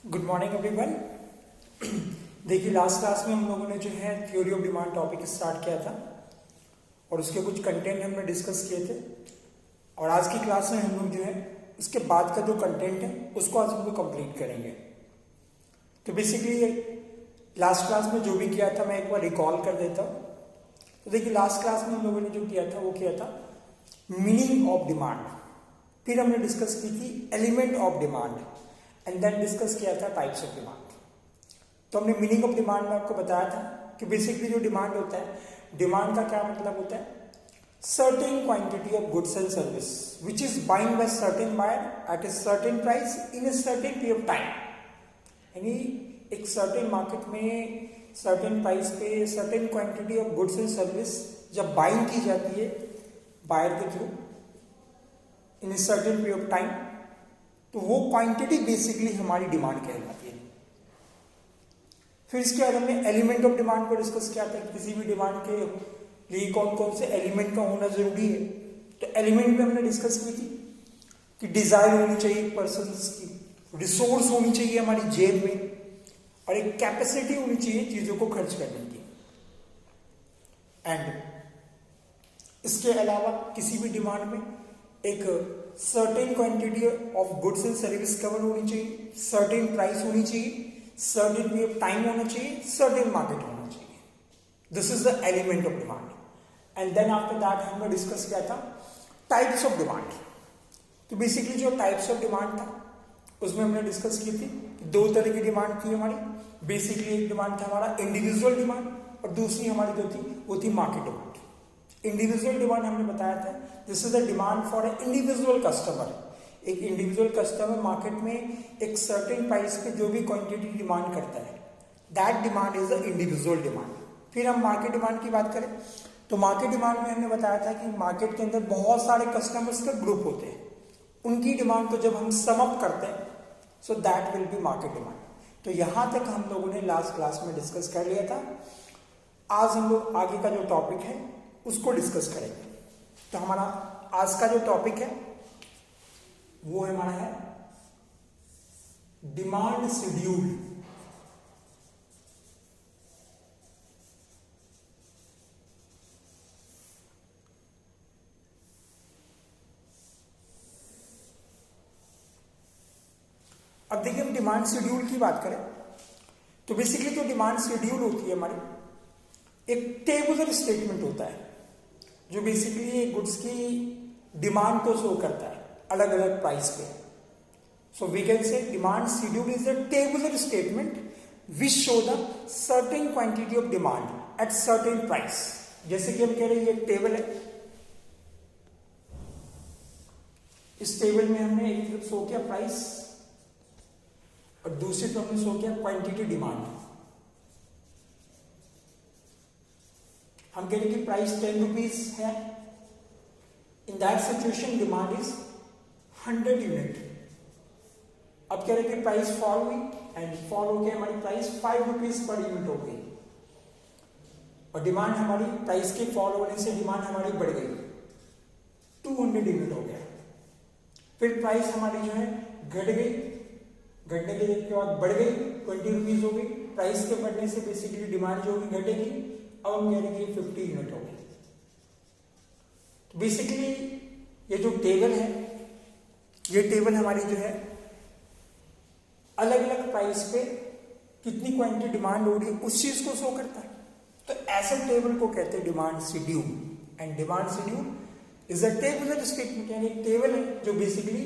Good morning everyone. देखिए last class में हम लोगों ने जो है theory of demand topic start किया था और उसके कुछ कंटेंट हमने डिस्कस किए थे। और आज की क्लास में हम लोग जो है इसके बाद का जो कंटेंट है उसको आज हम लोग कंप्लीट करेंगे। तो बेसिकली लास्ट क्लास में जो भी किया था मैं एक बार रिकॉल कर देता हूँ। तो देखिए लास्ट क्लास में हम लोगों ने जो किया था वो किया था मीनिंग ऑफ डिमांड, फिर हमने डिस्कस की थी element of demand and then discuss किया था टाइप्स ऑफ डिमांड। तो हमने मीनिंग ऑफ डिमांड में आपको बताया था कि बेसिकली जो डिमांड होता है, डिमांड का क्या मतलब होता है, certain quantity of goods and service which is buying by certain buyer at a certain price in a certain period of time. यानी एक सर्टेन मार्केट में सर्टेन प्राइस पे certain quantity of goods and service जब buying की जाती है buyer के through in a certain period of time, तो वो क्वांटिटी बेसिकली हमारी डिमांड कहलाती है। फिर इसके बाद हमने एलिमेंट ऑफ डिमांड को डिस्कस किया था, किसी भी डिमांड के लिए कौन कौन से एलिमेंट का होना जरूरी है। तो एलिमेंट में हमने डिस्कस की थी कि डिजायर होनी चाहिए पर्सन्स की, रिसोर्स होनी चाहिए हमारी जेब में, और एक कैपेसिटी होनी चाहिए चीजों को खर्च करने की। एंड इसके अलावा किसी भी डिमांड में एक certain quantity of goods and service cover होनी चाहिए, सर्टेन प्राइस होनी चाहिए, सर्टेन पीरियड ऑफ टाइम होना चाहिए, सर्टेन मार्केट होना चाहिए। This is the element of demand. And then after that हमने डिस्कस किया था टाइप्स ऑफ डिमांड। तो बेसिकली जो टाइप्स ऑफ डिमांड था उसमें हमने डिस्कस की थी कि दो तरह की डिमांड थी हमारी। बेसिकली एक डिमांड था हमारा इंडिविजुअल डिमांड और दूसरी हमारी जो थी वो थी मार्केट डिमांड। इंडिविजुअल डिमांड हमने बताया था this is the demand for a individual customer. एक इंडिविजुअल कस्टमर मार्केट में एक सर्टेन प्राइस पे जो भी क्वांटिटी डिमांड करता है, that demand is the individual demand. फिर हम मार्केट डिमांड की बात करें तो मार्केट डिमांड में हमने बताया था कि मार्केट के अंदर बहुत सारे कस्टमर्स का ग्रुप होते हैं, उनकी डिमांड को जब हम सम अप करते हैं so that will be market demand. तो यहां तक हम लोगों ने लास्ट क्लास में डिस्कस कर लिया था। आज हम लोग आगे का जो टॉपिक है उसको डिस्कस करेंगे। तो हमारा आज का जो टॉपिक है वो हमारा है डिमांड शेड्यूल। अब देखिए हम डिमांड शेड्यूल की बात करें तो बेसिकली जो डिमांड शेड्यूल होती है हमारी एक टेबुलर स्टेटमेंट होता है जो बेसिकली गुड्स की डिमांड को शो करता है अलग अलग प्राइस पे। So we can say demand schedule is a tabular statement which show the certain quantity of demand at certain price. जैसे कि हम कह रहे हैं ये टेबल है, इस टेबल में हमने एक तरफ शो किया प्राइस और दूसरी तरफ हमने शो किया क्वांटिटी डिमांड। हम कह रहे हैं कि प्राइस 10 रुपीज है, इन that situation demand is 100 unit. अब कह रहे हैं कि प्राइस फॉल हुई एंड फॉल हो गया, हमारी प्राइस 5 रुपीज पर यूनिट हो गई और डिमांड हमारी प्राइस के फॉल होने से डिमांड हमारी बढ़ गई, 200 यूनिट हो गया। फिर प्राइस हमारी जो है घट गई, घटने के बाद बढ़ गई, 20 रुपीज हो गई। प्राइस के बढ़ने से बेसिकली डिमांड जो होगी घटेगी। अब हम कह रहे हैं कि 50 यूनिट हो गई। तो बेसिकली ये जो टेबल है, ये टेबल हमारी जो है अलग अलग प्राइस पे कितनी क्वांटिटी डिमांड हो रही है उस चीज को शो करता है। तो ऐसे टेबल को कहते हैं demand schedule. And demand schedule is a tabular statement, यानी एक टेबल है जो बेसिकली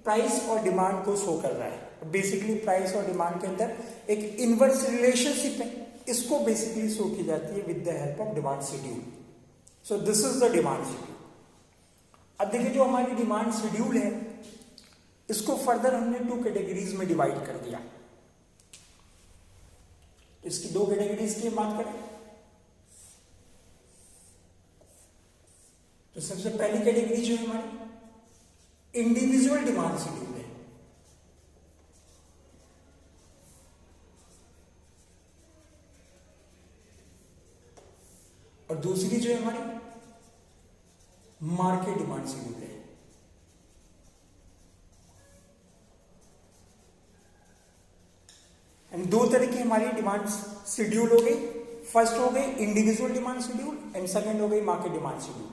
प्राइस और डिमांड को शो कर रहा है। बेसिकली प्राइस और डिमांड के अंदर एक इनवर्स रिलेशनशिप है, इसको बेसिकली शो की जाती है with the help of demand schedule. So this is the demand schedule. अब देखिए जो हमारी डिमांड शेड्यूल है इसको फर्दर हमने 2 कैटेगरीज में डिवाइड कर दिया। इसकी 2 कैटेगरीज की बात करें तो सबसे पहली कैटेगरी जो है हमारी इंडिविजुअल डिमांड शेड्यूल है। और दूसरी जो है हमारी मार्केट डिमांड शेड्यूल है। दो तरह की हमारी डिमांड शेड्यूल हो गई। फर्स्ट हो गई individual demand schedule and second हो गई मार्केट डिमांड शेड्यूल।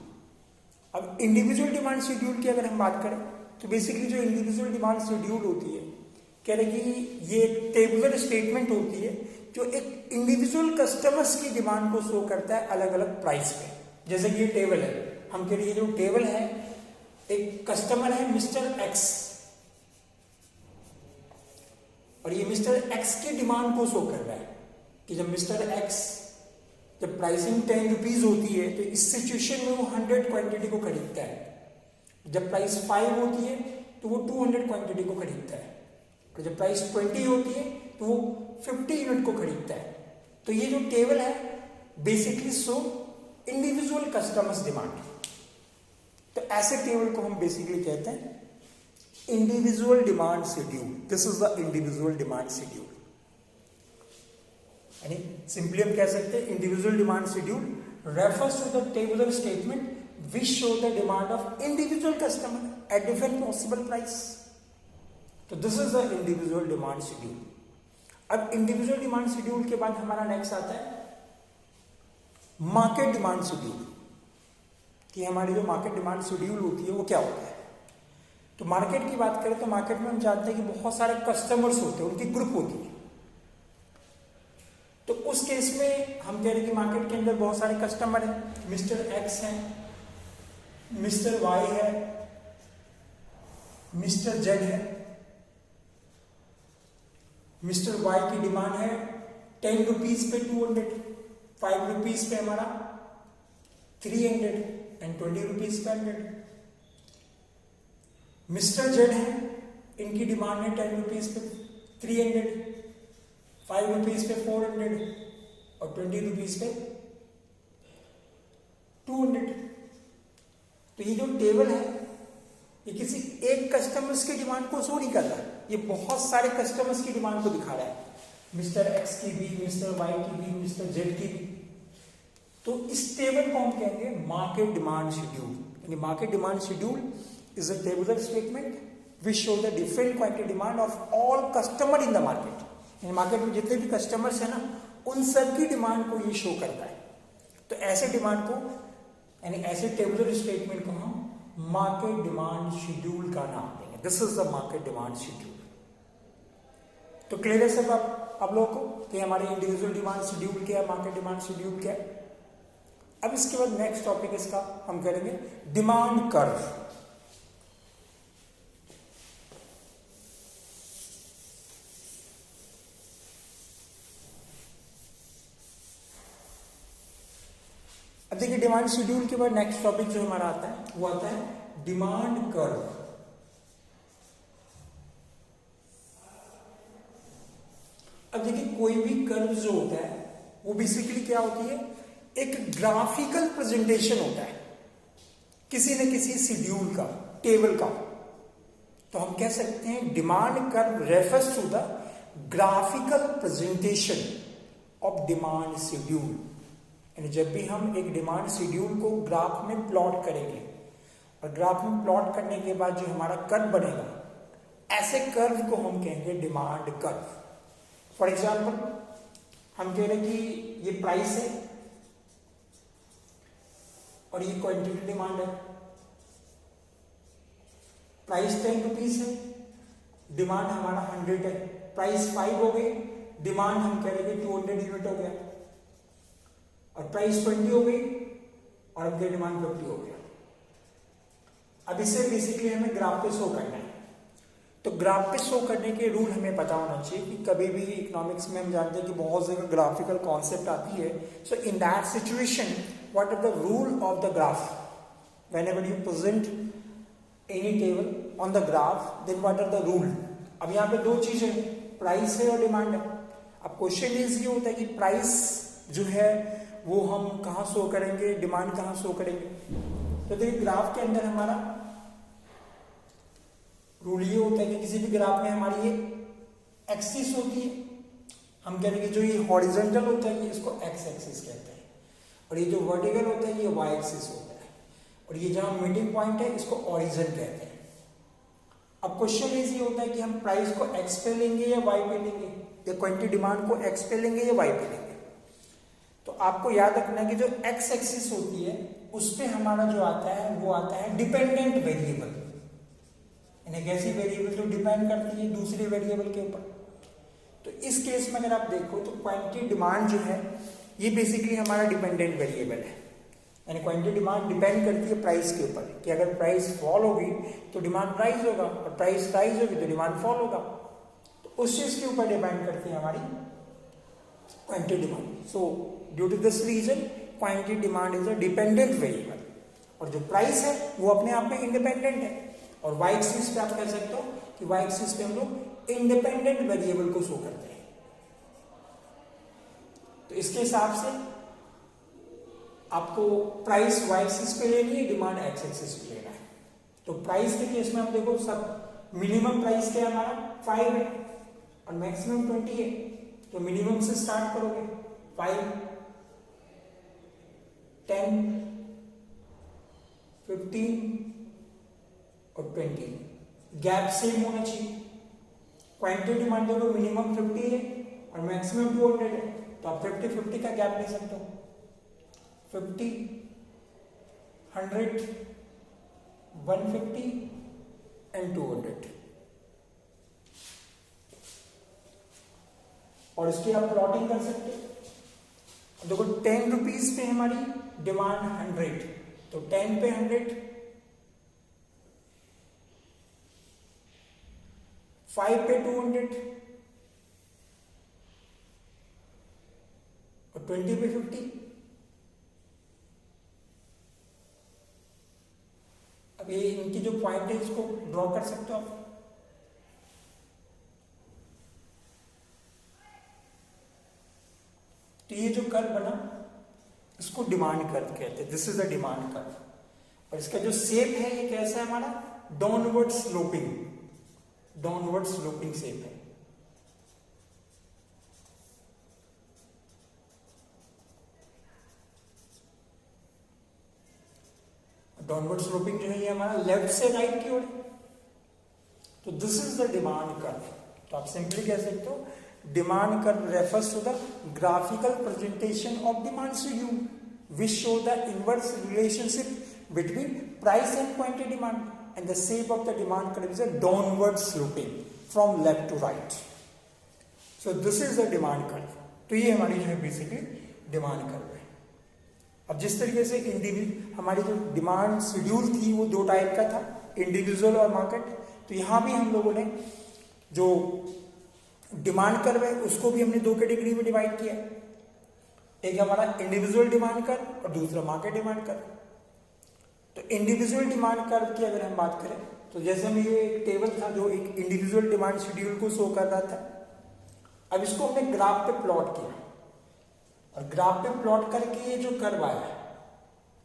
अब इंडिविजुअल डिमांड शेड्यूल की अगर हम बात करें तो बेसिकली जो इंडिविजुअल डिमांड शेड्यूल होती है, कह रहे कि ये टेबुलर स्टेटमेंट होती है जो एक इंडिविजुअल कस्टमर्स की डिमांड को शो करता है अलग अलग प्राइस पे। जैसे कि ये टेबल है, हम कह रहे ये जो टेबल है, एक कस्टमर है मिस्टर एक्स और ये मिस्टर एक्स की डिमांड को शो कर रहा है कि जब मिस्टर एक्स जब प्राइसिंग 10 रुपीज होती है तो इस सिचुएशन में वो 100 क्वांटिटी को खरीदता है। जब प्राइस 5 होती है तो वो 200 क्वांटिटी को खरीदता है और जब प्राइस 20 होती है तो वो 50 यूनिट को खरीदता है। तो ये जो टेबल है basically show individual customers demand. तो ऐसे टेबल को हम बेसिकली कहते हैं individual demand schedule. This is the individual demand schedule. यानी सिंपली हम कह सकते हैं individual demand schedule refers to the tabular statement which show the demand of individual customer at different possible price. तो this is the individual demand schedule. अब individual demand schedule के बाद हमारा नेक्स्ट आता है मार्केट डिमांड शेड्यूल। कि हमारी जो मार्केट डिमांड शेड्यूल होती है वो क्या होता है। तो मार्केट की बात करें तो मार्केट में हम जानते हैं कि बहुत सारे कस्टमर्स होते हैं, उनकी ग्रुप होती है। तो उस केस में हम कह रहे हैं कि मार्केट के अंदर बहुत सारे कस्टमर हैं, मिस्टर एक्स हैं, मिस्टर वाई है, मिस्टर जेड है। मिस्टर वाई की डिमांड है 10 रुपीज पे 200, 5 रुपीज पे हमारा 300 एंड 20 रुपीज पे 100। मिस्टर जेड है, इनकी डिमांड है 10 रुपीज पे 300, 5 रुपीज पे 400 और 20 रुपीज पे 200। तो ये जो टेबल है ये किसी एक कस्टमर्स की डिमांड को शो नहीं कर रहा, ये बहुत सारे कस्टमर्स की डिमांड को दिखा रहा है, मिस्टर एक्स की भी, मिस्टर वाई की भी, मिस्टर जेड की भी। तो इस टेबल को हम कहेंगे मार्केट डिमांड शेड्यूल। यानी market demand schedule is a tabular statement which show the different quantity demand of all customer in the market. यानी मार्केट में जितने भी कस्टमर्स है ना, उन सबकी डिमांड को ये शो करता है। तो ऐसे डिमांड को यानी ऐसे टेबुलर स्टेटमेंट को हम मार्केट डिमांड शेड्यूल का नाम देंगे। This is the market demand schedule. तो क्लियर है सब आप लोगों को कि हमारे इंडिविजुअल डिमांड शेड्यूल क्या है, मार्केट डिमांड शेड्यूल क्या है। अब इसके बाद नेक्स्ट टॉपिक इसका हम करेंगे डिमांड कर्व। अब देखिए डिमांड शेड्यूल के बाद नेक्स्ट टॉपिक जो हमारा आता है वो आता है डिमांड कर्व। अब देखिए कोई भी कर्व जो होता है वो बेसिकली क्या होती है, एक ग्राफिकल प्रेजेंटेशन होता है किसी न किसी शेड्यूल का, टेबल का। तो हम कह सकते हैं demand curve refers to the graphical presentation of demand schedule. यानी जब भी हम एक डिमांड शेड्यूल को ग्राफ में प्लॉट करेंगे और ग्राफ में प्लॉट करने के बाद जो हमारा कर्व बनेगा, ऐसे कर्व को हम कहेंगे डिमांड कर्व। फॉर एग्जाम्पल हम कह रहे हैं कि ये प्राइस है और ये क्वांटिटी डिमांड है। प्राइस 10 रुपीज है, डिमांड हमारा 100 है। प्राइस 5 हो गई, डिमांड हम कह रहे हैं 200 यूनिट हो गया। और प्राइस 20 हो गई और अब डिमांड 50 हो गया। अब इसे बेसिकली हमें ग्राफ पे शो करना है। तो ग्राफ पे शो करने के रूल हमें पता होना चाहिए कि कभी भी इकोनॉमिक्स में हम जानते हैं कि बहुत जगह ग्राफिकल कॉन्सेप्ट आती है। So in that situation what are the rule of the graph whenever you present any table on the graph, then what are the rule. अब यहाँ पे दो चीजें, प्राइस है और डिमांड है। अब क्वेश्चन ये होता है कि प्राइस जो है वो हम कहाँ शो करेंगे, डिमांड कहाँ शो करेंगे। तो देखिए ग्राफ के अंदर हमारा रूल ये होता है कि किसी भी ग्राफ में हमारी ये एक्सिस होती है, हम कह रहे हैं कि जो ये हॉरिजॉन्टल होता है ये इसको एक्स एक्सिस कहते हैं और ये जो वर्टिकल होता है ये वाई एक्सिस होता है और ये जहां मीटिंग पॉइंट है इसको ओरिजिन कहते हैं। अब क्वेश्चन इजी होता है कि हम प्राइस को एक्स पे लेंगे या वाई पे लेंगे, या क्वांटिटी डिमांड को एक्स पे लेंगे या वाई पे लेंगे। तो आपको याद रखना है कि जो एक्स एक्सिस होती है उस पे हमारा जो आता है वो आता है डिपेंडेंट वेरिएबल, यानी कैसी वेरिएबल जो डिपेंड करती है दूसरे वेरिएबल के ऊपर। तो इस केस में अगर आप देखो तो क्वांटिटी डिमांड जो है ये बेसिकली हमारा डिपेंडेंट वेरिएबल है, यानी क्वांटिटी डिमांड डिपेंड करती है प्राइस के ऊपर, कि अगर प्राइस फॉल होगी तो डिमांड राइज होगा, और प्राइस राइज होगी तो डिमांड फॉल होगा। तो उस चीज के ऊपर डिपेंड करती है हमारी quantity demand. So due to this reason quantity demand is a dependent variable, और जो प्राइस है वो अपने आप में इंडिपेंडेंट है। और वाई एक्सिस पे आप कह सकते हो कि वाई एक्सिस पे हम लोग इंडिपेंडेंट वेरिएबल को शो करते हैं। तो इसके हिसाब से आपको प्राइस वाई एक्सिस पे लेनी है, डिमांड एक्स एक्सिस पे लेना है। तो प्राइस के केस में हम देखो सब मिनिमम प्राइस क्या है हमारा 5 है और मैक्सिमम 20 है। तो मिनिमम से स्टार्ट करोगे 5, 10, 15 और 20, गैप सेम होना चाहिए। क्वांटिटी डिमांड देखो मिनिमम 50 है और मैक्सिमम 200 है, तो आप 50-50 का गैप ले सकते हो। 50, 100, 150 एंड 200। और इसकी आप प्लॉटिंग कर सकते हो। देखो 10 रुपीज पे हमारी डिमांड 100, तो 10 पे 100, 5 पे 200 और 20 पे 50। अब ये इनकी जो पॉइंट है इसको ड्रॉ कर सकते हो आप। तो ये जो कर्व बना इसको डिमांड कर्व कहते हैं, this is the demand curve. और इसका जो शेप है ये कैसा है हमारा downward sloping, downward sloping shape है। डाउनवर्ड स्लोपिंग जो है ये हमारा लेफ्ट से राइट की ओर है। तो this is the demand curve. तो आप सिंपली कह सकते हो demand curve refers to the graphical presentation of demand schedule which show the inverse relationship between price and quantity demand, and the shape of the demand curve is a downward sloping from left to right. So this is the demand curve. तो ये हमारी जो है basically demand curve है। अब जिस तरीके से हमारी जो डिमांड शेड्यूल थी वो दो टाइप का था, इंडिविजुअल और मार्केट। तो यहाँ भी हम लोगों ने जो डिमांड कर्व है उसको भी हमने दो कैटेगरी में डिवाइड किया, एक हमारा इंडिविजुअल डिमांड कर्व और दूसरा मार्केट डिमांड कर्व। तो इंडिविजुअल डिमांड कर्व की अगर हम बात करें तो जैसे में ये एक टेबल था जो एक इंडिविजुअल डिमांड शेड्यूल को शो कर रहा था। अब इसको हमने ग्राफ पे प्लॉट किया और ग्राफ पे प्लॉट करके ये जो कर्व आया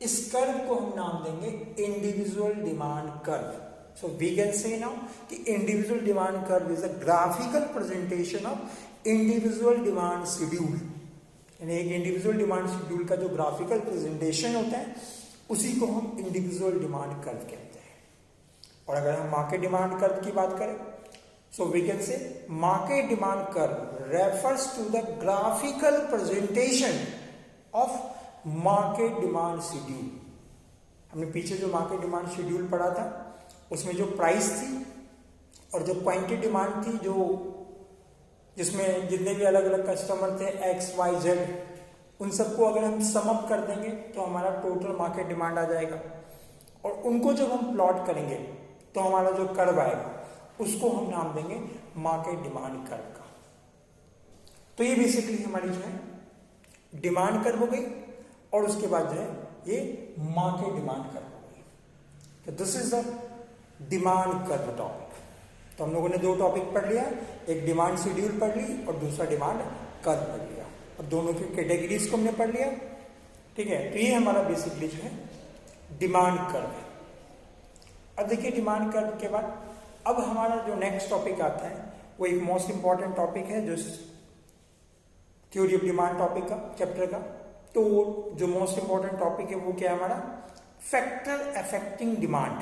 इस कर्व को हम नाम देंगे individual demand curve. So we can say now कि individual demand curve is a graphical presentation of individual demand schedule, यानी एक इंडिविजुअल डिमांड शेड्यूल का जो ग्राफिकल प्रेजेंटेशन होता है उसी को हम इंडिविजुअल डिमांड कर्व कहते हैं। और अगर हम मार्केट डिमांड कर्व की बात करें so we can say market demand curve refers to the graphical presentation of market demand schedule. हमने पीछे जो मार्केट डिमांड शेड्यूल पढ़ा था उसमें जो प्राइस थी और जो क्वांटिटी डिमांड थी, जो जिसमें जितने भी अलग अलग कस्टमर थे X, Y, Z, उन सबको अगर हम सम अप कर देंगे तो हमारा टोटल मार्केट डिमांड आ जाएगा। और उनको जब हम प्लॉट करेंगे तो हमारा जो कर्व आएगा उसको हम नाम देंगे मार्केट डिमांड कर्व का। तो ये बेसिकली हमारी जो है डिमांड कर्व हो गई और उसके बाद जो है ये मार्केट डिमांड कर्व हो गई। तो this is the demand curve topic. तो हम लोगों ने दो टॉपिक पढ़ लिया, एक डिमांड शेड्यूल पढ़ ली और दूसरा डिमांड कर्व पढ़ लिया, और दोनों की कैटेगरीज को हमने पढ़ लिया। ठीक है, तो ये हमारा बेसिकली जो है डिमांड कर्व है। अब देखिए डिमांड कर्व के बाद अब हमारा जो नेक्स्ट टॉपिक आता है वो एक मोस्ट इंपॉर्टेंट टॉपिक है जो थ्योरी ऑफ डिमांड टॉपिक का चैप्टर का। तो जो मोस्ट इंपॉर्टेंट टॉपिक है वो क्या है हमारा फैक्टर अफेक्टिंग डिमांड,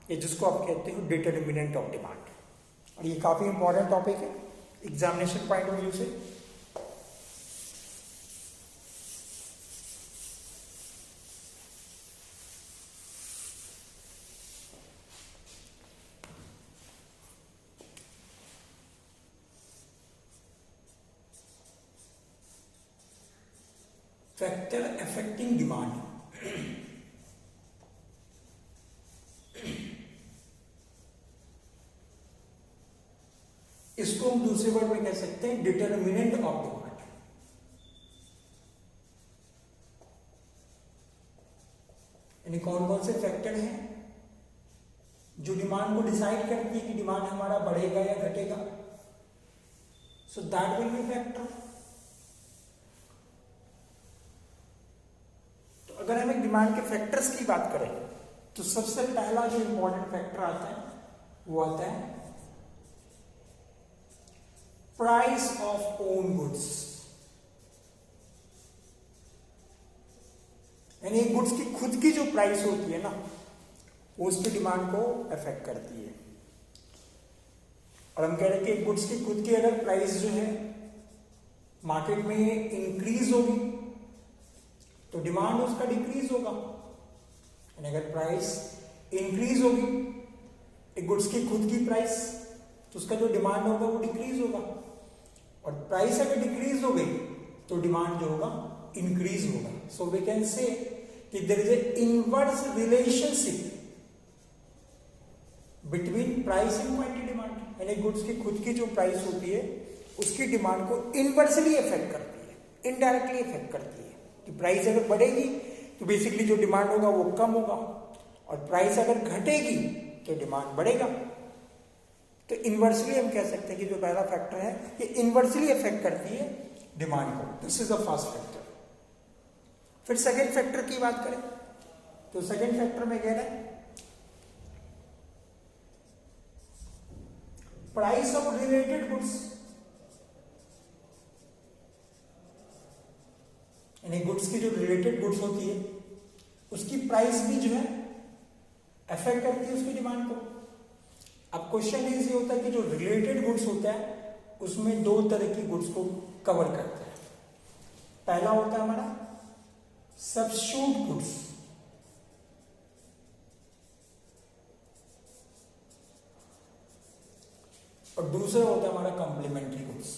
ये जिसको आप कहते हो डिटर्मिनेंट ऑफ डिमांड। और ये काफी इंपॉर्टेंट टॉपिक है एग्जामिनेशन पॉइंट ऑफ व्यू से। फैक्टर अफेक्टिंग डिमांड, इसको हम दूसरे वर्ड में कह सकते हैं डिटर्मिनेंट ऑफ डिमांड। यानी कौन कौन से फैक्टर हैं जो डिमांड को डिसाइड करती है कि डिमांड हमारा बढ़ेगा या घटेगा। So that will be factor. तो अगर हम एक डिमांड के फैक्टर्स की बात करें तो सबसे पहला जो इंपॉर्टेंट फैक्टर आता है वो आता है प्राइस ऑफ ओन गुड्स। यानी गुड्स की खुद की जो प्राइस होती है ना वो उसकी डिमांड को अफेक्ट करती है। और हम कह रहे हैं कि गुड्स की खुद की अगर प्राइस जो है मार्केट में इंक्रीज होगी तो डिमांड उसका डिक्रीज होगा। यानी अगर प्राइस इंक्रीज होगी एक गुड्स की खुद की प्राइस तो उसका जो डिमांड होगा वो डिक्रीज होगा। और प्राइस अगर डिक्रीज हो गई तो डिमांड जो होगा इंक्रीज होगा। सो वी कैन से कि there is a inverse relationship between price and quantity demand. यानी गुड्स की खुद की जो प्राइस होती है उसकी डिमांड को इनवर्सली इफेक्ट करती है, इनडायरेक्टली इफेक्ट करती है। कि प्राइस अगर बढ़ेगी तो बेसिकली जो डिमांड होगा वो कम होगा और प्राइस अगर घटेगी तो डिमांड बढ़ेगा। तो इनवर्सली हम कह सकते हैं कि जो पहला फैक्टर है ये इनवर्सली इफेक्ट करती है डिमांड को। This is the first factor. फिर सेकेंड फैक्टर की बात करें तो सेकेंड फैक्टर में कह रहे हैं प्राइस ऑफ रिलेटेड गुड्स। यानी गुड्स की जो रिलेटेड गुड्स होती है उसकी प्राइस भी जो है अफेक्ट करती है उसकी डिमांड को। अब क्वेश्चन ये होता है कि जो रिलेटेड गुड्स होता है उसमें दो तरह की गुड्स को कवर करता है। पहला होता है हमारा सब्स्टिट्यूट गुड्स और दूसरा होता है हमारा कॉम्प्लीमेंट्री गुड्स।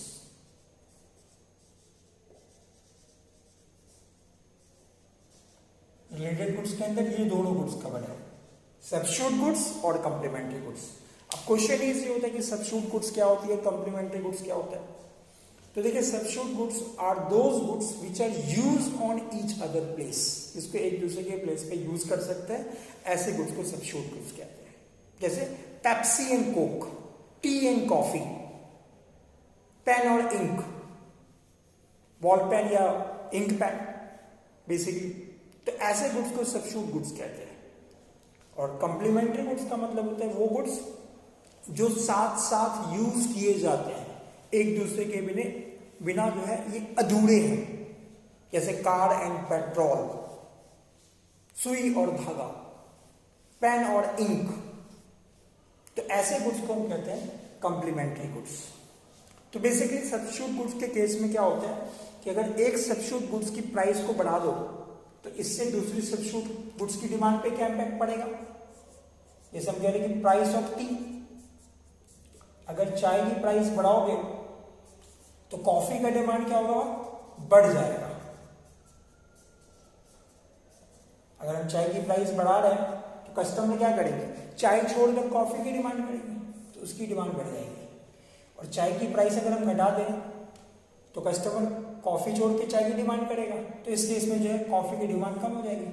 रिलेटेड गुड्स के अंदर ये दोनों गुड्स कवर है, सब्स्टिट्यूट गुड्स और कॉम्प्लीमेंट्री गुड्स। अब क्वेश्चन ये होता है कि सब्स्टिट्यूट गुड्स क्या होती है, कॉम्प्लीमेंट्री गुड्स क्या होता है। तो देखिए substitute goods are those goods which are use on each other place. इसको एक दूसरे के प्लेस पे यूज कर सकते हैं, ऐसे गुड्स को सब्स्टिट्यूट गुड्स कहते हैं। जैसे Pepsi and Coke, tea and coffee, pen और इंक, बॉल पेन या इंक पेन बेसिकली। तो ऐसे गुड्स को सब्स्टिट्यूट गुड्स कहते हैं। और कॉम्प्लीमेंट्री गुड्स का मतलब होता है वो गुड्स जो साथ साथ यूज किए जाते हैं, एक दूसरे के बिना जो है ये अधूरे हैं। जैसे कार एंड पेट्रोल, सुई और धागा, पेन और इंक। तो ऐसे गुड्स को हम कहते हैं कॉम्प्लीमेंट्री गुड्स। तो बेसिकली सब्स्टिट्यूट गुड्स के केस में क्या होता है कि अगर एक सब्स्टिट्यूट गुड्स की प्राइस को बढ़ा दो तो इससे दूसरी सब्स्टिट्यूट गुड्स की डिमांड पे क्या इम्पैक्ट पड़ेगा। जैसे हम कह रहे हैं कि प्राइस ऑफ टी, अगर चाय की प्राइस बढ़ाओगे तो कॉफी का डिमांड क्या होगा, बढ़ जाएगा। अगर हम चाय की प्राइस बढ़ा रहे हैं तो कस्टमर क्या करेंगे, चाय छोड़कर कॉफी की डिमांड करेंगे, तो उसकी डिमांड बढ़ जाएगी। और चाय की प्राइस अगर हम घटा दें तो कस्टमर कॉफी छोड़ के चाय की डिमांड करेगा, तो इस केस में जो है कॉफी की डिमांड कम हो जाएगी।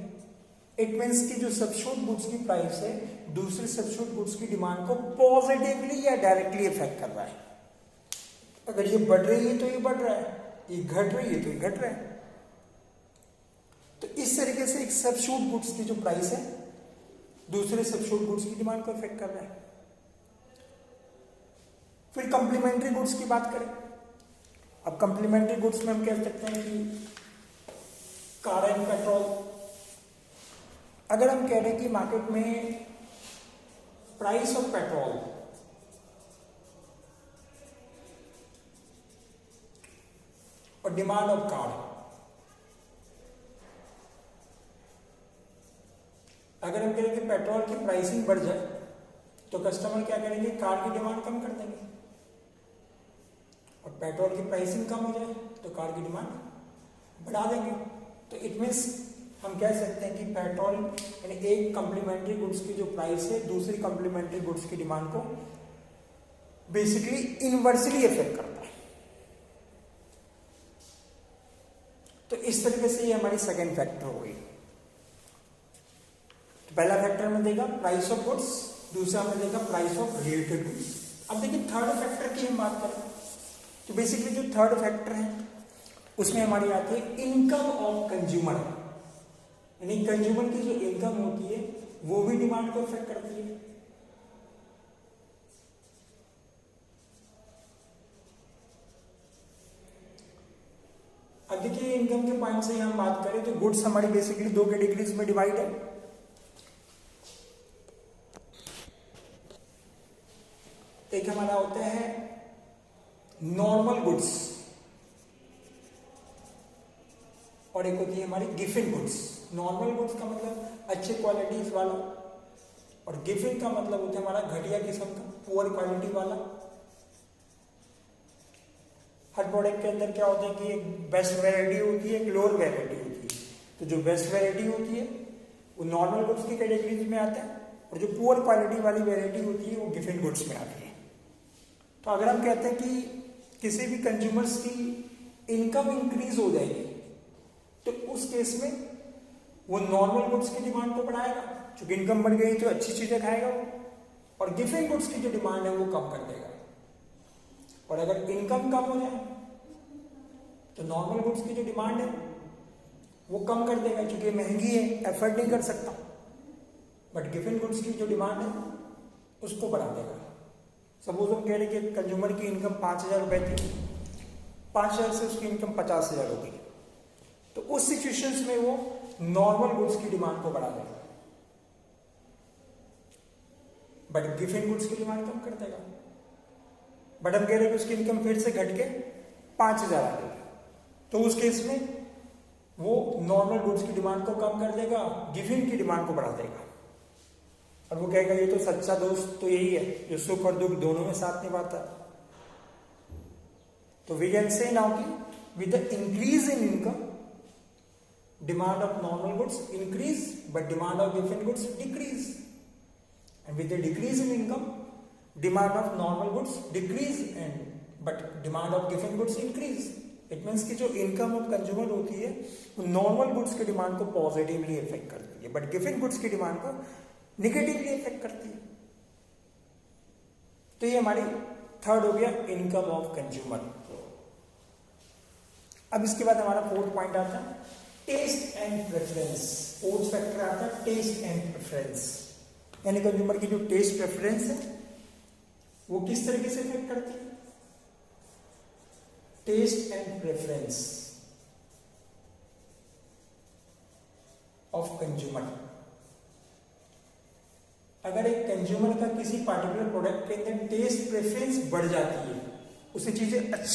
इट मीन्स कि जो सब्स्टिट्यूट गुड्स की प्राइस है दूसरे सब्स्टिट्यूट गुड्स की डिमांड को पॉजिटिवली या डायरेक्टली इफेक्ट कर रहा है। अगर ये बढ़ रही है तो ये बढ़ रहा है, ये घट रही है तो ये घट रहा है। तो इस तरीके से एक सब्स्टिट्यूट गुड्स की जो प्राइस है दूसरे सब्स्टिट्यूट गुड्स की डिमांड को इफेक्ट कर रहा है। फिर कॉम्प्लीमेंट्री गुड्स की बात करें। अब कॉम्प्लीमेंट्री गुड्स में हम कह सकते हैं कि कार एंड पेट्रोल। अगर हम कह रहे हैं कि मार्केट में प्राइस ऑफ पेट्रोल और डिमांड ऑफ कार। अगर हम कहें कि पेट्रोल की प्राइसिंग बढ़ जाए तो कस्टमर क्या करेंगे, कार की डिमांड कम कर देंगे, और पेट्रोल की प्राइसिंग कम हो जाए तो कार की डिमांड बढ़ा देंगे। तो इट मीन्स हम कह सकते हैं कि पेट्रोल यानी एक कम्प्लीमेंट्री गुड्स की जो प्राइस है दूसरी कम्प्लीमेंट्री गुड्स की डिमांड को बेसिकली इनवर्सली इफेक्ट करता है। तो इस तरीके से ये हमारी सेकेंड फैक्टर हो गई। तो पहला फैक्टर में देगा प्राइस ऑफ गुड्स, दूसरा में देगा प्राइस ऑफ रिलेटेड गुड्स। अब देखिए थर्ड फैक्टर की हम बात करें तो बेसिकली जो थर्ड फैक्टर है उसमें हमारी आती है इनकम ऑफ कंज्यूमर, यानी कंज्यूमर की जो इनकम होती है वो भी डिमांड को इफेक्ट करती है। अब देखिए इनकम के पॉइंट से हम बात करें तो गुड्स हमारी बेसिकली दो कैटेगरीज में डिवाइड है। एक हमारा होता है नॉर्मल गुड्स और एक होती है हमारी गिफिन गुड्स। नॉर्मल गुड्स का मतलब अच्छे क्वालिटीज वाला, और गिफिन का मतलब होता है हमारा घटिया किस्म का, पुअर क्वालिटी वाला। हर प्रोडक्ट के अंदर क्या होता है कि एक बेस्ट वैरायटी होती है, एक लोअर वैरायटी होती है। तो जो बेस्ट वैरायटी होती है वो नॉर्मल गुड्स की कैटेगरीज में आता है, और जो पुअर क्वालिटी वाली वैरायटी होती है वो गिफिन गुड्स में आती है। तो अगर हम कहते हैं कि किसी भी कंज्यूमर्स की इनकम इंक्रीज हो जाएगी तो उस केस में वो नॉर्मल गुड्स की डिमांड को बढ़ाएगा, क्योंकि इनकम बढ़ गई तो अच्छी चीजें खाएगा वो, और गिफिन गुड्स की जो डिमांड है वो कम कर देगा। और अगर इनकम कम हो जाए तो नॉर्मल गुड्स की जो डिमांड है वो कम कर देगा, क्योंकि महंगी है, एफर्ट नहीं कर सकता। बट गिफिन गुड्स की जो डिमांड है उसको बढ़ा देगा। सपोज हम कह रहे कि कंज्यूमर की इनकम 5,000 रुपए थी, 5,000 से उसकी इनकम 50,000 हो गई, तो उस सिचुएशंस में वो नॉर्मल गुड्स की डिमांड को बढ़ा देगा, बट गिफिन गुड्स की डिमांड कम कर देगा। बट हम कह रहे कि उसकी इनकम फिर से घट के 5,000 आ गई, तो उस केस में वो नॉर्मल गुड्स की डिमांड को कम कर देगा, गिफिन की डिमांड को बढ़ा देगा। और वो कहेगा ये तो सच्चा दोस्त तो यही है जो सुख और दुख दोनों में साथ निभाता है। तो वी कैन से नाउ कि with the increase in income demand of normal goods increase but demand of Giffen goods decrease, and with the decrease in income demand of normal goods decrease and but demand of Giffen goods increase. It means कि जो income of consumer होती है वो normal goods की demand को positively effect करती है, but Giffen goods की डिमांड को निगेटिवली इफेक्ट करती है। तो ये हमारी थर्ड हो गया इनकम ऑफ कंज्यूमर। अब इसके बाद हमारा फोर्थ पॉइंट आता है taste and preference. Fourth factor आता है टेस्ट एंड प्रेफरेंस, यानी कंज्यूमर की जो टेस्ट प्रेफरेंस है वो किस तरीके से इफेक्ट करती है। Taste and preference of consumer. अगर एक कंज्यूमर का किसी पार्टिकुलर प्रोडक्ट के अंदर टेस्ट प्रेफरेंस बढ़ जाती है, उसे चीजें अच्छी